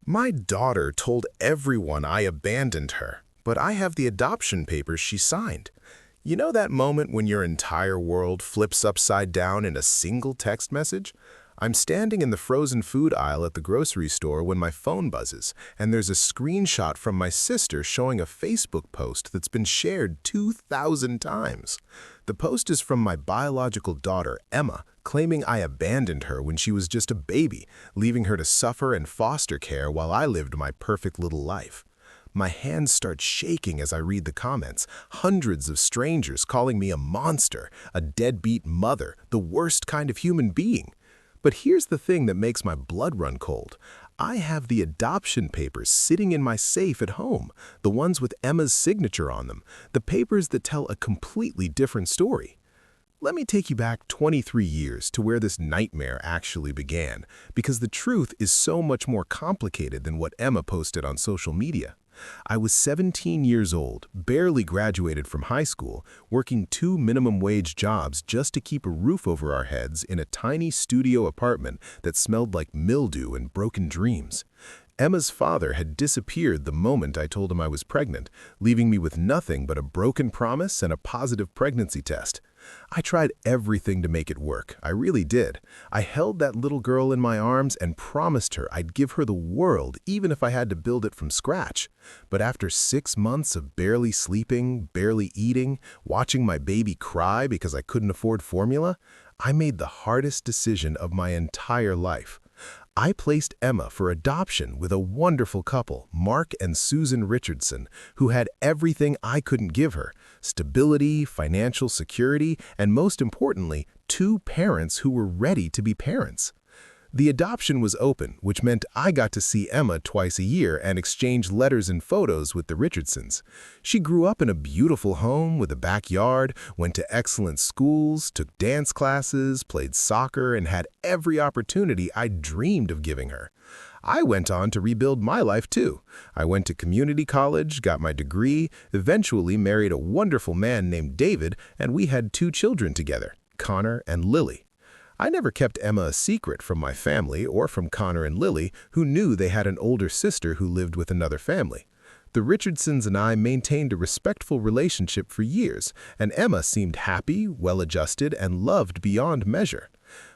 My daughter told everyone I abandoned her, but I have the adoption papers she signed. You know that moment when your entire world flips upside down in a single text message? I'm standing in the frozen food aisle at the grocery store when my phone buzzes, and there's a screenshot from my sister showing a Facebook post that's been shared 2,000 times. The post is from my biological daughter, Emma, claiming I abandoned her when she was just a baby, leaving her to suffer in foster care while I lived my perfect little life. My hands start shaking as I read the comments, hundreds of strangers calling me a monster, a deadbeat mother, the worst kind of human being. But here's the thing that makes my blood run cold. I have the adoption papers sitting in my safe at home, the ones with Emma's signature on them, the papers that tell a completely different story. Let me take you back 23 years to where this nightmare actually began, because the truth is so much more complicated than what Emma posted on social media. I was 17 years old, barely graduated from high school, working 2 minimum wage jobs just to keep a roof over our heads in a tiny studio apartment that smelled like mildew and broken dreams. Emma's father had disappeared the moment I told him I was pregnant, leaving me with nothing but a broken promise and a positive pregnancy test. I tried everything to make it work. I really did. I held that little girl in my arms and promised her I'd give her the world, even if I had to build it from scratch. But after 6 months of barely sleeping, barely eating, watching my baby cry because I couldn't afford formula, I made the hardest decision of my entire life. I placed Emma for adoption with a wonderful couple, Mark and Susan Richardson, who had everything I couldn't give her: stability, financial security, and most importantly, 2 parents who were ready to be parents. The adoption was open, which meant I got to see Emma twice a year and exchange letters and photos with the Richardsons. She grew up in a beautiful home with a backyard, went to excellent schools, took dance classes, played soccer, and had every opportunity I dreamed of giving her. I went on to rebuild my life too. I went to community college, got my degree, eventually married a wonderful man named David, and we had 2 children together, Connor and Lily. I never kept Emma a secret from my family or from Connor and Lily, who knew they had an older sister who lived with another family. The Richardsons and I maintained a respectful relationship for years, and Emma seemed happy, well-adjusted, and loved beyond measure.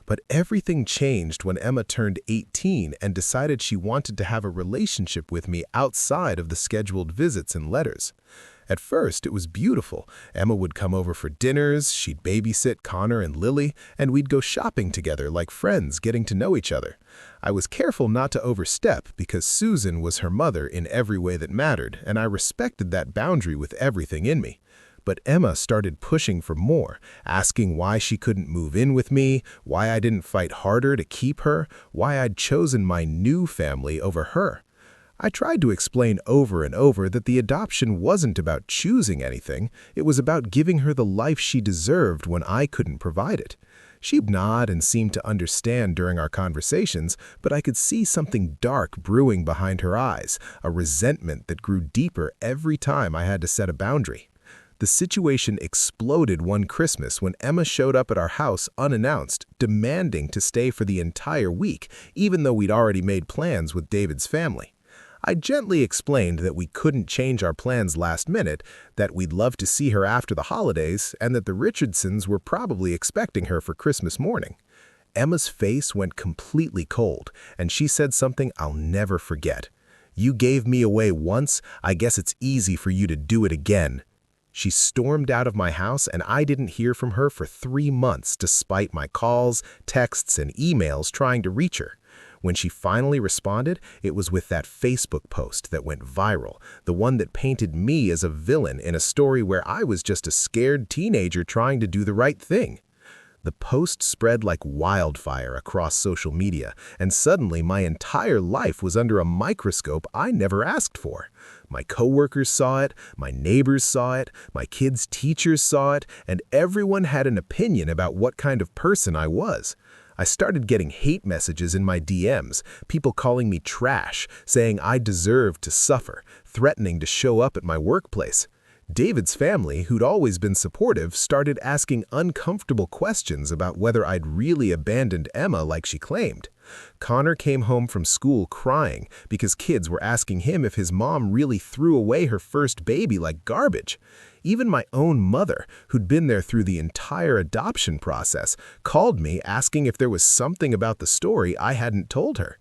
But everything changed when Emma turned 18 and decided she wanted to have a relationship with me outside of the scheduled visits and letters. At first, it was beautiful. Emma would come over for dinners, she'd babysit Connor and Lily, and we'd go shopping together like friends getting to know each other. I was careful not to overstep because Susan was her mother in every way that mattered, and I respected that boundary with everything in me. But Emma started pushing for more, asking why she couldn't move in with me, why I didn't fight harder to keep her, why I'd chosen my new family over her. I tried to explain over and over that the adoption wasn't about choosing anything, it was about giving her the life she deserved when I couldn't provide it. She'd nod and seemed to understand during our conversations, but I could see something dark brewing behind her eyes, a resentment that grew deeper every time I had to set a boundary. The situation exploded one Christmas when Emma showed up at our house unannounced, demanding to stay for the entire week, even though we'd already made plans with David's family. I gently explained that we couldn't change our plans last minute, that we'd love to see her after the holidays, and that the Richardsons were probably expecting her for Christmas morning. Emma's face went completely cold, and she said something I'll never forget. "You gave me away once, I guess it's easy for you to do it again." She stormed out of my house, and I didn't hear from her for 3 months despite my calls, texts, and emails trying to reach her. When she finally responded, it was with that Facebook post that went viral, the one that painted me as a villain in a story where I was just a scared teenager trying to do the right thing. The post spread like wildfire across social media, and suddenly my entire life was under a microscope I never asked for. My coworkers saw it, my neighbors saw it, my kids' teachers saw it, and everyone had an opinion about what kind of person I was. I started getting hate messages in my DMs, people calling me trash, saying I deserved to suffer, threatening to show up at my workplace. David's family, who'd always been supportive, started asking uncomfortable questions about whether I'd really abandoned Emma like she claimed. Connor came home from school crying because kids were asking him if his mom really threw away her first baby like garbage. Even my own mother, who'd been there through the entire adoption process, called me asking if there was something about the story I hadn't told her.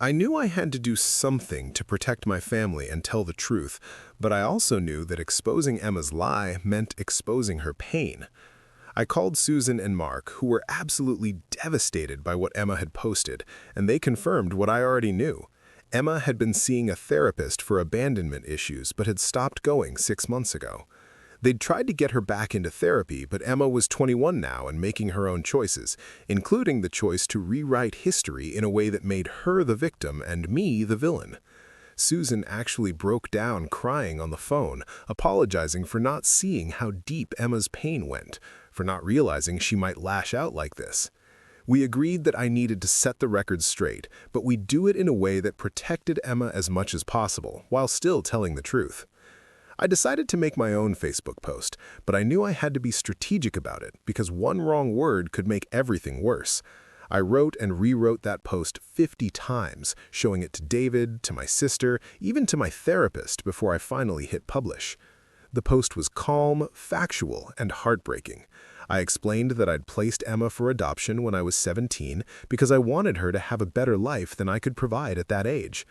I knew I had to do something to protect my family and tell the truth, but I also knew that exposing Emma's lie meant exposing her pain. I called Susan and Mark, who were absolutely devastated by what Emma had posted, and they confirmed what I already knew. Emma had been seeing a therapist for abandonment issues but had stopped going 6 months ago. They'd tried to get her back into therapy, but Emma was 21 now and making her own choices, including the choice to rewrite history in a way that made her the victim and me the villain. Susan actually broke down crying on the phone, apologizing for not seeing how deep Emma's pain went, for not realizing she might lash out like this. We agreed that I needed to set the record straight, but we'd do it in a way that protected Emma as much as possible, while still telling the truth. I decided to make my own Facebook post, but I knew I had to be strategic about it because one wrong word could make everything worse. I wrote and rewrote that post 50 times, showing it to David, to my sister, even to my therapist before I finally hit publish. The post was calm, factual, and heartbreaking. I explained that I'd placed Emma for adoption when I was 17 because I wanted her to have a better life than I could provide at that age.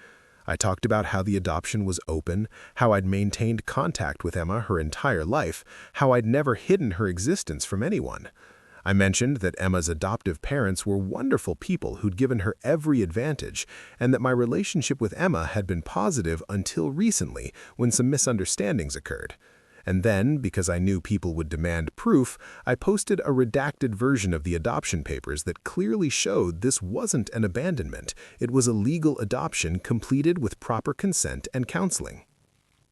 I talked about how the adoption was open, how I'd maintained contact with Emma her entire life, how I'd never hidden her existence from anyone. I mentioned that Emma's adoptive parents were wonderful people who'd given her every advantage, and that my relationship with Emma had been positive until recently when some misunderstandings occurred. And then, because I knew people would demand proof, I posted a redacted version of the adoption papers that clearly showed this wasn't an abandonment. It was a legal adoption completed with proper consent and counseling.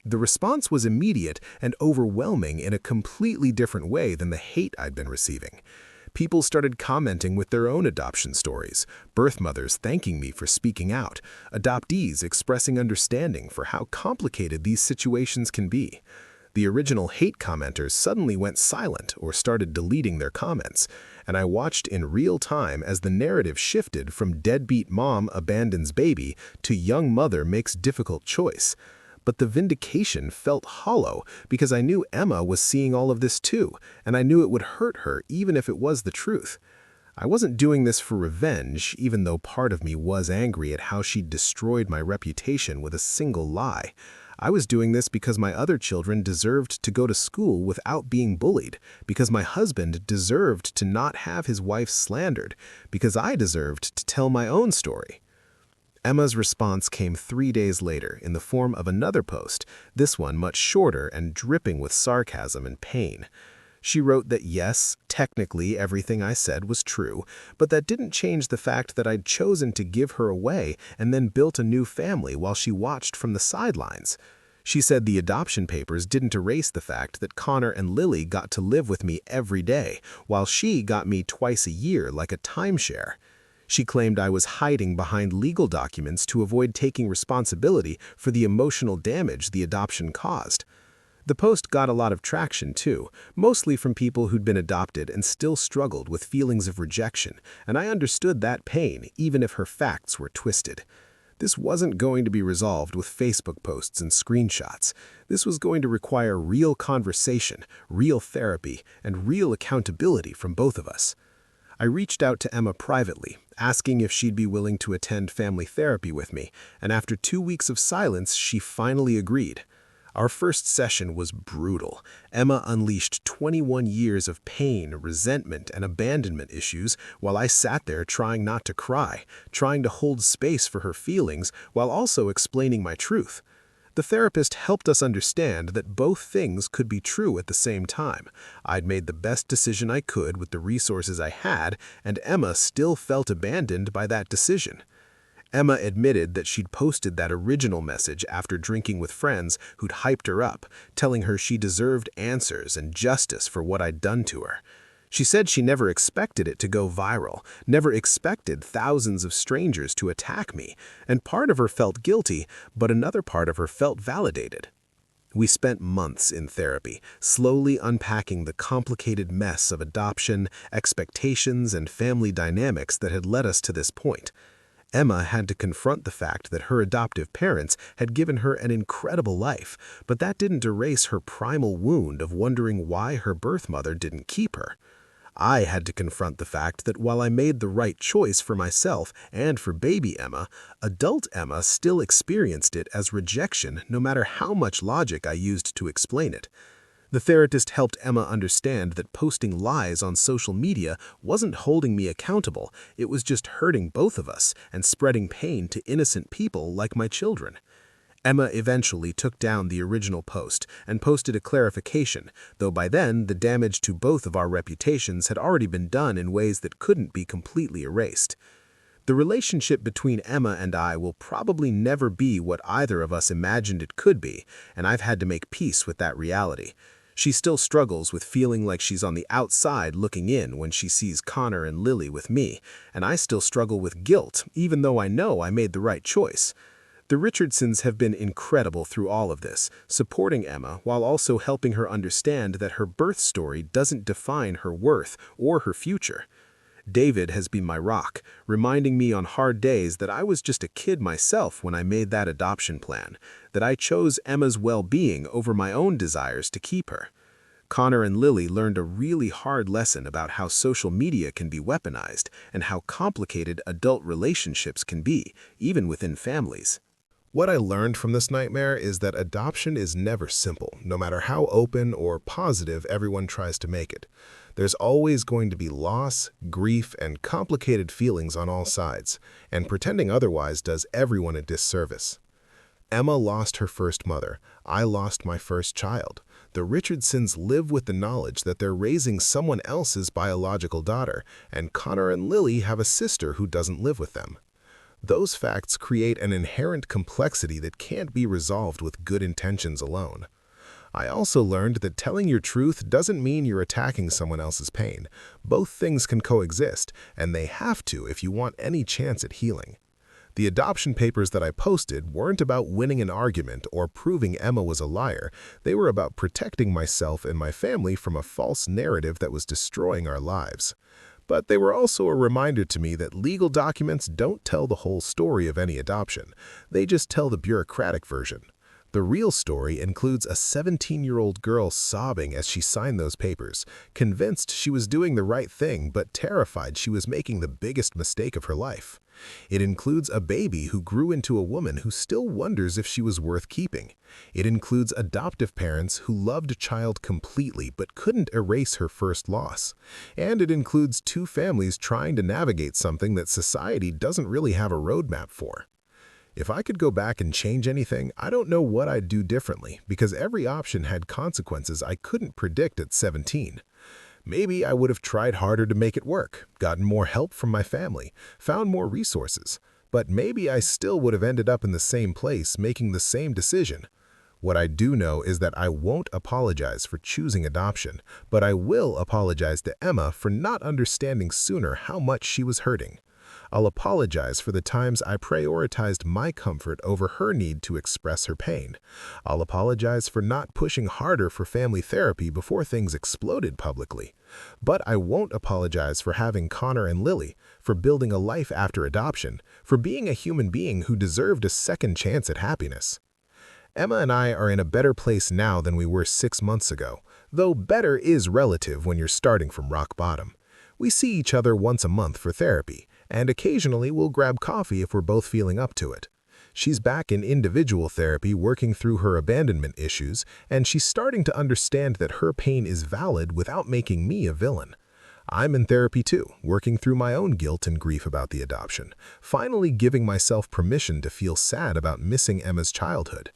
The response was immediate and overwhelming in a completely different way than the hate I'd been receiving. People started commenting with their own adoption stories, birth mothers thanking me for speaking out, adoptees expressing understanding for how complicated these situations can be. The original hate commenters suddenly went silent or started deleting their comments, and I watched in real time as the narrative shifted from deadbeat mom abandons baby to young mother makes difficult choice. But the vindication felt hollow because I knew Emma was seeing all of this too, and I knew it would hurt her even if it was the truth. I wasn't doing this for revenge, even though part of me was angry at how she'd destroyed my reputation with a single lie. I was doing this because my other children deserved to go to school without being bullied, because my husband deserved to not have his wife slandered, because I deserved to tell my own story. Emma's response came 3 days later in the form of another post, this one much shorter and dripping with sarcasm and pain. She wrote that yes, technically everything I said was true, but that didn't change the fact that I'd chosen to give her away and then built a new family while she watched from the sidelines. She said the adoption papers didn't erase the fact that Connor and Lily got to live with me every day, while she got me twice a year like a timeshare. She claimed I was hiding behind legal documents to avoid taking responsibility for the emotional damage the adoption caused. The post got a lot of traction too, mostly from people who'd been adopted and still struggled with feelings of rejection, and I understood that pain even if her facts were twisted. This wasn't going to be resolved with Facebook posts and screenshots. This was going to require real conversation, real therapy, and real accountability from both of us. I reached out to Emma privately, asking if she'd be willing to attend family therapy with me, and after 2 weeks of silence, she finally agreed. Our first session was brutal. Emma unleashed 21 years of pain, resentment, and abandonment issues while I sat there trying not to cry, trying to hold space for her feelings while also explaining my truth. The therapist helped us understand that both things could be true at the same time. I'd made the best decision I could with the resources I had, and Emma still felt abandoned by that decision. Emma admitted that she'd posted that original message after drinking with friends who'd hyped her up, telling her she deserved answers and justice for what I'd done to her. She said she never expected it to go viral, never expected thousands of strangers to attack me, and part of her felt guilty, but another part of her felt validated. We spent months in therapy, slowly unpacking the complicated mess of adoption, expectations, and family dynamics that had led us to this point. Emma had to confront the fact that her adoptive parents had given her an incredible life, but that didn't erase her primal wound of wondering why her birth mother didn't keep her. I had to confront the fact that while I made the right choice for myself and for baby Emma, adult Emma still experienced it as rejection no matter how much logic I used to explain it. The therapist helped Emma understand that posting lies on social media wasn't holding me accountable, it was just hurting both of us and spreading pain to innocent people like my children. Emma eventually took down the original post and posted a clarification, though by then the damage to both of our reputations had already been done in ways that couldn't be completely erased. The relationship between Emma and I will probably never be what either of us imagined it could be, and I've had to make peace with that reality. She still struggles with feeling like she's on the outside looking in when she sees Connor and Lily with me, and I still struggle with guilt even though I know I made the right choice. The Richardsons have been incredible through all of this, supporting Emma while also helping her understand that her birth story doesn't define her worth or her future. David has been my rock, reminding me on hard days that I was just a kid myself when I made that adoption plan, that I chose Emma's well-being over my own desires to keep her. Connor and Lily learned a really hard lesson about how social media can be weaponized and how complicated adult relationships can be, even within families. What I learned from this nightmare is that adoption is never simple, no matter how open or positive everyone tries to make it. There's always going to be loss, grief, and complicated feelings on all sides, and pretending otherwise does everyone a disservice. Emma lost her first mother. I lost my first child. The Richardsons live with the knowledge that they're raising someone else's biological daughter, and Connor and Lily have a sister who doesn't live with them. Those facts create an inherent complexity that can't be resolved with good intentions alone. I also learned that telling your truth doesn't mean you're attacking someone else's pain. Both things can coexist, and they have to if you want any chance at healing. The adoption papers that I posted weren't about winning an argument or proving Emma was a liar. They were about protecting myself and my family from a false narrative that was destroying our lives. But they were also a reminder to me that legal documents don't tell the whole story of any adoption. They just tell the bureaucratic version. The real story includes a 17-year-old girl sobbing as she signed those papers, convinced she was doing the right thing but terrified she was making the biggest mistake of her life. It includes a baby who grew into a woman who still wonders if she was worth keeping. It includes adoptive parents who loved a child completely but couldn't erase her first loss. And it includes two families trying to navigate something that society doesn't really have a roadmap for. If I could go back and change anything, I don't know what I'd do differently because every option had consequences I couldn't predict at 17. Maybe I would have tried harder to make it work, gotten more help from my family, found more resources, but maybe I still would have ended up in the same place making the same decision. What I do know is that I won't apologize for choosing adoption, but I will apologize to Emma for not understanding sooner how much she was hurting. I'll apologize for the times I prioritized my comfort over her need to express her pain. I'll apologize for not pushing harder for family therapy before things exploded publicly. But I won't apologize for having Connor and Lily, for building a life after adoption, for being a human being who deserved a second chance at happiness. Emma and I are in a better place now than we were 6 months ago, though better is relative when you're starting from rock bottom. We see each other once a month for therapy, and occasionally we'll grab coffee if we're both feeling up to it. She's back in individual therapy working through her abandonment issues, and she's starting to understand that her pain is valid without making me a villain. I'm in therapy too, working through my own guilt and grief about the adoption, finally giving myself permission to feel sad about missing Emma's childhood.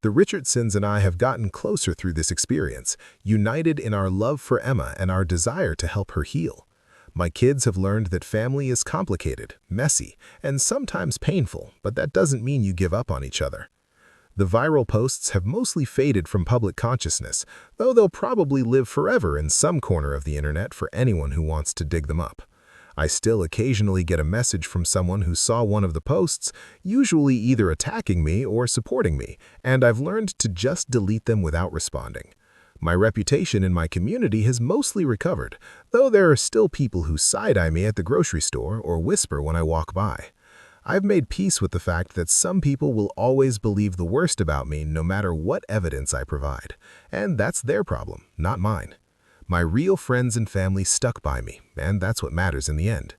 The Richardsons and I have gotten closer through this experience, united in our love for Emma and our desire to help her heal. My kids have learned that family is complicated, messy, and sometimes painful, but that doesn't mean you give up on each other. The viral posts have mostly faded from public consciousness, though they'll probably live forever in some corner of the internet for anyone who wants to dig them up. I still occasionally get a message from someone who saw one of the posts, usually either attacking me or supporting me, and I've learned to just delete them without responding. My reputation in my community has mostly recovered, though there are still people who side-eye me at the grocery store or whisper when I walk by. I've made peace with the fact that some people will always believe the worst about me no matter what evidence I provide. And that's their problem, not mine. My real friends and family stuck by me, and that's what matters in the end.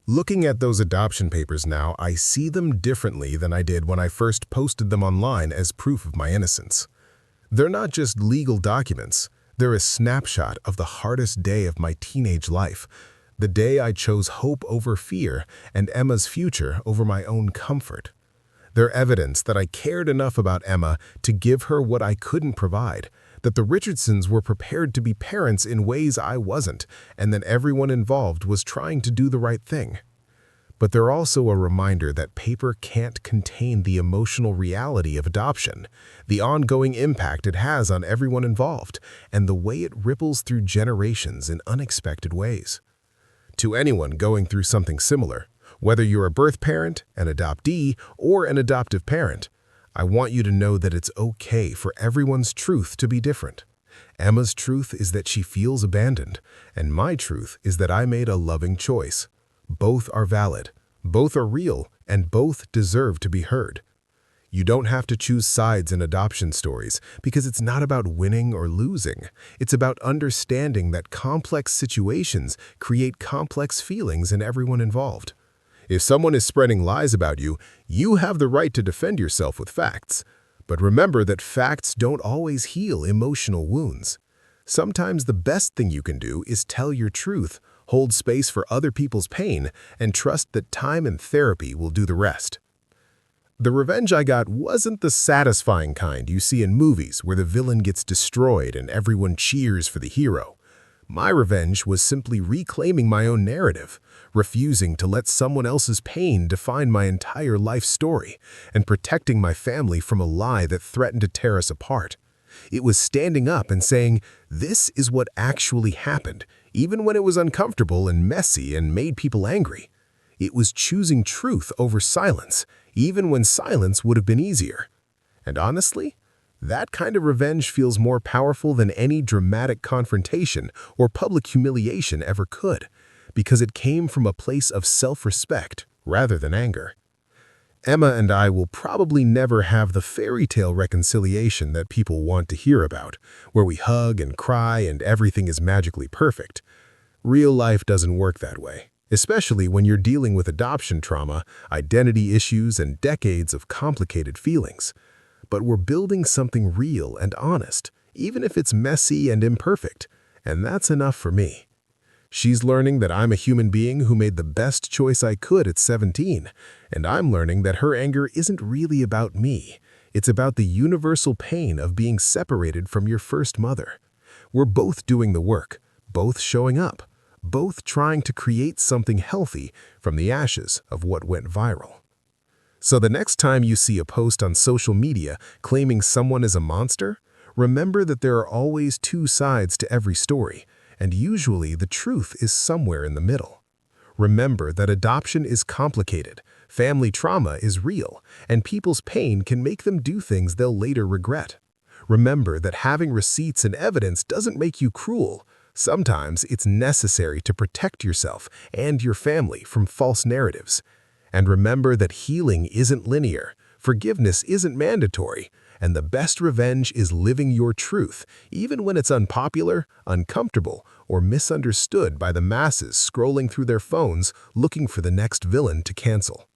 Looking at those adoption papers now, I see them differently than I did when I first posted them online as proof of my innocence. They're not just legal documents. They're a snapshot of the hardest day of my teenage life, the day I chose hope over fear and Emma's future over my own comfort. They're evidence that I cared enough about Emma to give her what I couldn't provide, that the Richardsons were prepared to be parents in ways I wasn't, and that everyone involved was trying to do the right thing. But they're also a reminder that paper can't contain the emotional reality of adoption, the ongoing impact it has on everyone involved, and the way it ripples through generations in unexpected ways. To anyone going through something similar, whether you're a birth parent, an adoptee, or an adoptive parent, I want you to know that it's okay for everyone's truth to be different. Emma's truth is that she feels abandoned, and my truth is that I made a loving choice. Both are valid, both are real, and both deserve to be heard. You don't have to choose sides in adoption stories because it's not about winning or losing. It's about understanding that complex situations create complex feelings in everyone involved. If someone is spreading lies about you, you have the right to defend yourself with facts. But remember that facts don't always heal emotional wounds. Sometimes the best thing you can do is tell your truth, hold space for other people's pain, and trust that time and therapy will do the rest. The revenge I got wasn't the satisfying kind you see in movies where the villain gets destroyed and everyone cheers for the hero. My revenge was simply reclaiming my own narrative, refusing to let someone else's pain define my entire life story, and protecting my family from a lie that threatened to tear us apart. It was standing up and saying, "This is what actually happened," even when it was uncomfortable and messy and made people angry. It was choosing truth over silence, even when silence would have been easier. And honestly, that kind of revenge feels more powerful than any dramatic confrontation or public humiliation ever could, because it came from a place of self-respect rather than anger. Emma and I will probably never have the fairy tale reconciliation that people want to hear about, where we hug and cry and everything is magically perfect. Real life doesn't work that way, especially when you're dealing with adoption trauma, identity issues, and decades of complicated feelings. But we're building something real and honest, even if it's messy and imperfect, and that's enough for me. She's learning that I'm a human being who made the best choice I could at 17, and I'm learning that her anger isn't really about me. It's about the universal pain of being separated from your first mother. We're both doing the work, both showing up, both trying to create something healthy from the ashes of what went viral. So the next time you see a post on social media claiming someone is a monster, remember that there are always two sides to every story, and usually the truth is somewhere in the middle. Remember that adoption is complicated, family trauma is real, and people's pain can make them do things they'll later regret. Remember that having receipts and evidence doesn't make you cruel. Sometimes it's necessary to protect yourself and your family from false narratives. And remember that healing isn't linear, forgiveness isn't mandatory, and the best revenge is living your truth, even when it's unpopular, uncomfortable, or misunderstood by the masses scrolling through their phones looking for the next villain to cancel.